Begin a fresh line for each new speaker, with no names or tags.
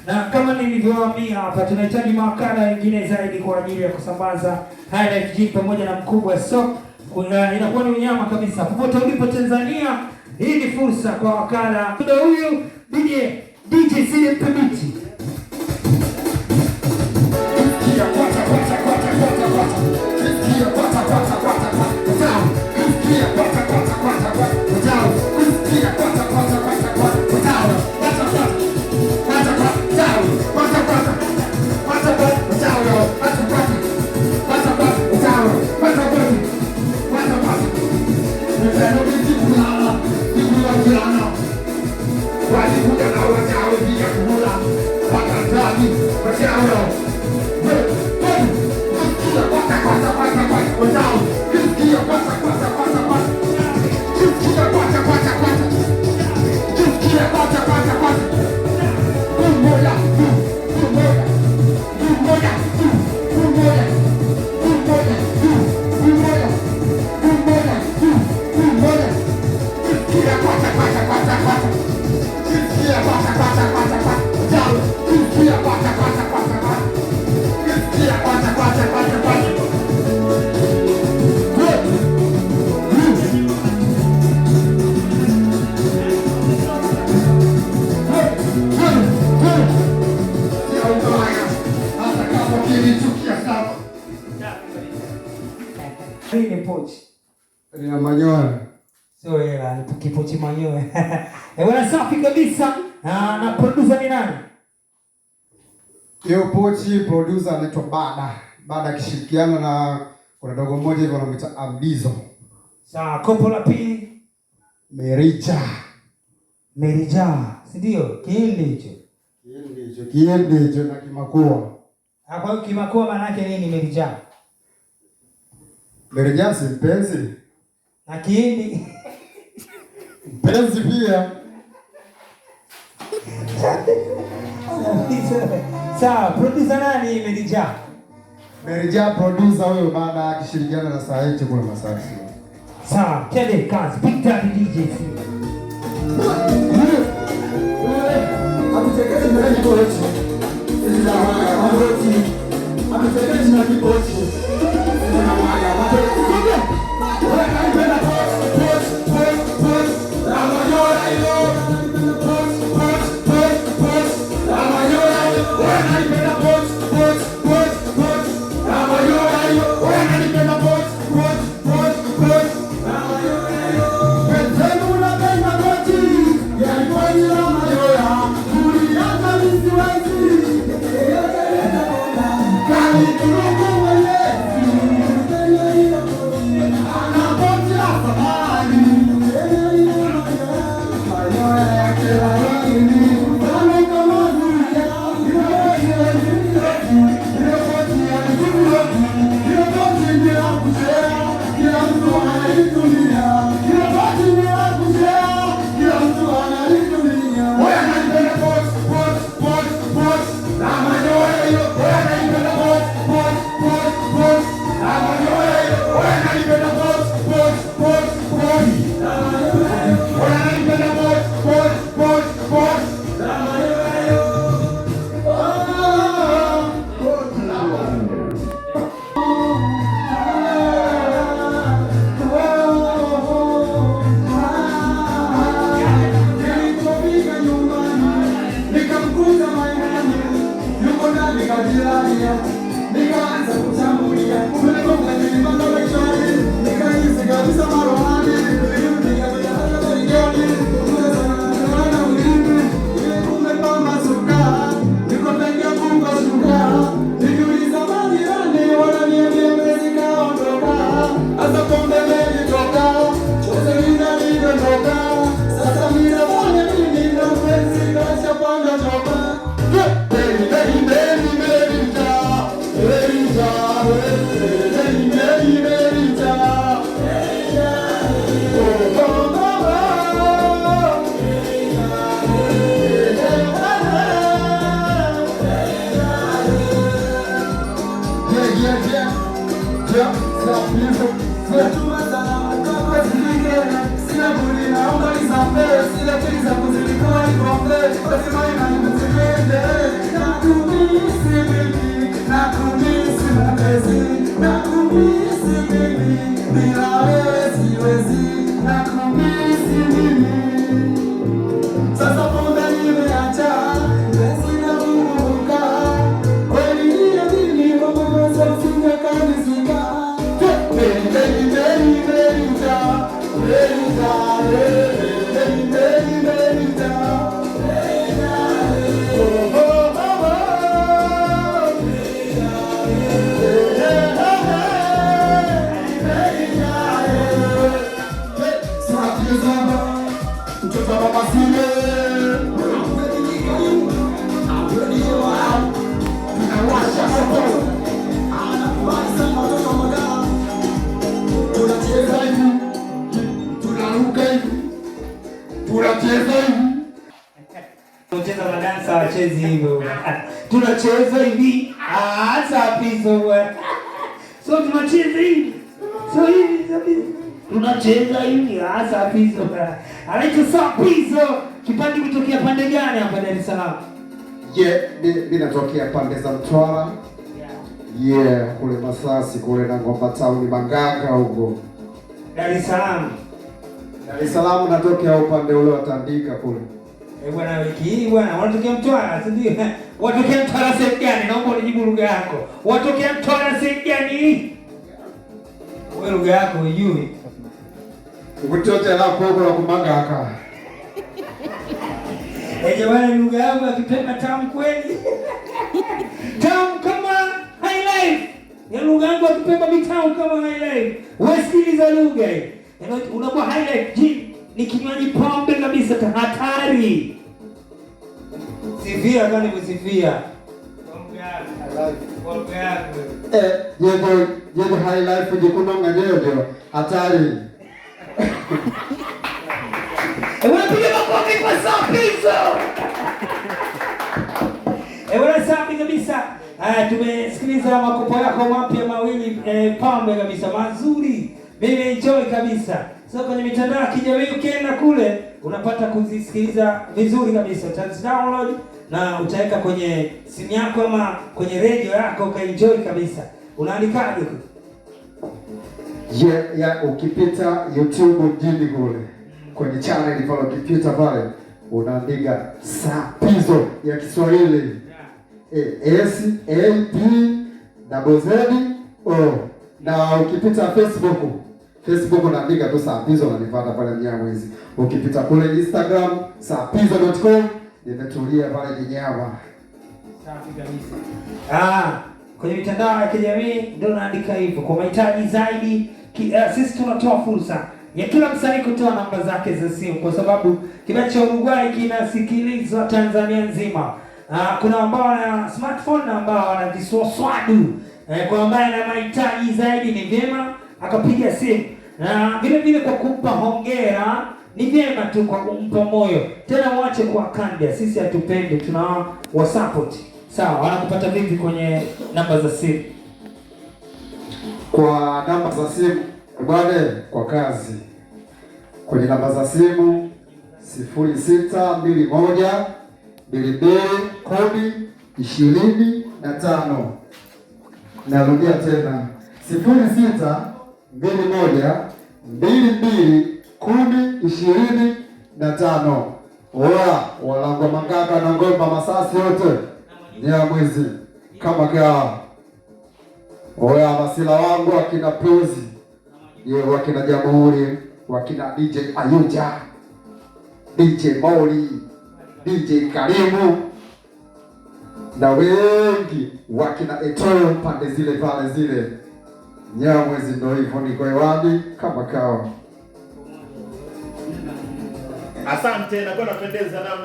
Na kama nilivyowaambia hapa, tunahitaji mawakala wengine zaidi kwa ajili ya kusambaza Highlife G pamoja na Mkubwa Soap. Inakuwa ni unyama kabisa. Popote ulipo Tanzania, hii ni fursa kwa wakala. Ndio huyu DJ Sile Pemiti.
Ina manyoya.
Sio hela, ni kipochi manyoya. Bwana safi kabisa. Na producer ni nani?
Hiyo pochi producer anaitwa Bada akishirikiana na kuna dogo mmoja hivyo anamuita Abdizo.
Sawa, kopo la pili
Merija,
si ndio? Kiindi
hicho na Kimakua.
Kwa hiyo Kimakua maana yake nini Merija?
Merija si mpenzi.
Na Kiindi
mpenzi pia.
Sawa, producer nani Merija?
Merija producer huyo Bada akishirikiana na Saiti kwa Masasi.
Sawa, kede kazi, Big Daddy DJ.
Ameteketi na kipochi. Ameteketi na kipochi.
Nikaanza kutambulia umegonga nilipanda maishani nikahisi kabisa marohani nikaja hata migoni na ulimi umepambazuka niko ndani ya bunga shuka nikiuliza majirani wananiambia mpenzi kaondoka hasa pombe imenitoka chozi linanidondoka sasa mimi nafanya nini na mpenzi kashapanda toka Sina nakumisi mimi, bila wewe siwezi, nakumisi mimi. Sasa pombe nimeacha, sina kukumbuka, kweli niye mimi, kwa makosa usingekanizika.
Tunacheza madansa wachezi hivyo. Tunacheza hivi. Hata pizo. So tunacheza hivi. So hivi. Tunacheza hivi. Hata pizo. Anaitwa Sapizo. Kipande kutokea pande gani hapa Dar es Salaam?
Mimi natokea pande za Mtwara. Kule Masasi, kule na Ngomba Town, Manganga huko.
Dar es Salaam.
Dar es Salaam natokea upande ule wa Tandika kule.
Bwana wiki hii bwana, wanatokea Mtwara, si ndio? Watokea Mtwara sehemu gani? Naomba unijibu lugha yako. Watokea Mtwara sehemu gani? Wewe lugha yako hujui.
Ukutote la pogo la Kumanganga.
Jamani, lugha yako akipenda tamu kweli. Tamu kama high life. Ya lugha yako akipenda mitamu kama high life. Wewe sikiliza lugha hii. Unakuwa high life ni kinywaji pombe kabisa hatari. Sifia kani kusifia. Pombe yako.
Jeje high life jikunonga ndio hatari.
Unapiga makofi kwa Sapizo. Bwana safi kabisa. Tumesikiliza makopo yako mapya mawili pombe kabisa mazuri. Mimi enjoy kabisa. So kwenye mitandao ya kijamii ukienda kule unapata kuzisikiliza vizuri kabisa. Download na utaweka kwenye simu yako ama kwenye radio yako ukaenjoy kabisa. Unaandikaje?
Ukipita YouTube mjini kule kwenye channel pale, ukipita pale unaandika Sapizo ya Kiswahili. SAPZO. Na ukipita Facebook unaandika tu Sapizo unanipata pale Mnyamwezi. Ukipita kule Instagram sapizo.com nimetulia pale Kinyama.
Safi kabisa. Kwenye mitandao ya kijamii ndio naandika hivyo. Kwa mahitaji zaidi sisi tunatoa fursa ya kila msanii kutoa namba zake za simu kwa sababu kibao cha Uruguay kinasikilizwa Tanzania nzima. Kuna ambao wana smartphone na ambao wana viswaswadu. Kwa ambaye ana mahitaji zaidi ni vyema akapiga simu. Na vile vile kwa kumpa hongera ni vyema tu kwa kumpa moyo. Tena mwache kwa kandia, sisi hatupendi, tuna wa support. Sawa, wanakupata vipi kwenye namba za simu?
Kwa namba za simu bwana, kwa kazi. Kwenye namba za simu 0621 221025. Narudia tena 0621 221025. Walangwa Manganga na Ngomba Masasi yote Nyamwezi kama kaa. Masila wangu wakina Prozi, wakina Jamhuri, wakina DJ Ayuja, DJ Mauli, DJ Karimu na wengi wakina Etoro pande zile pale zile Nyamwezi. Ndio hivyo, niko hewani kama kawa.
Asante na kwa napendeza namna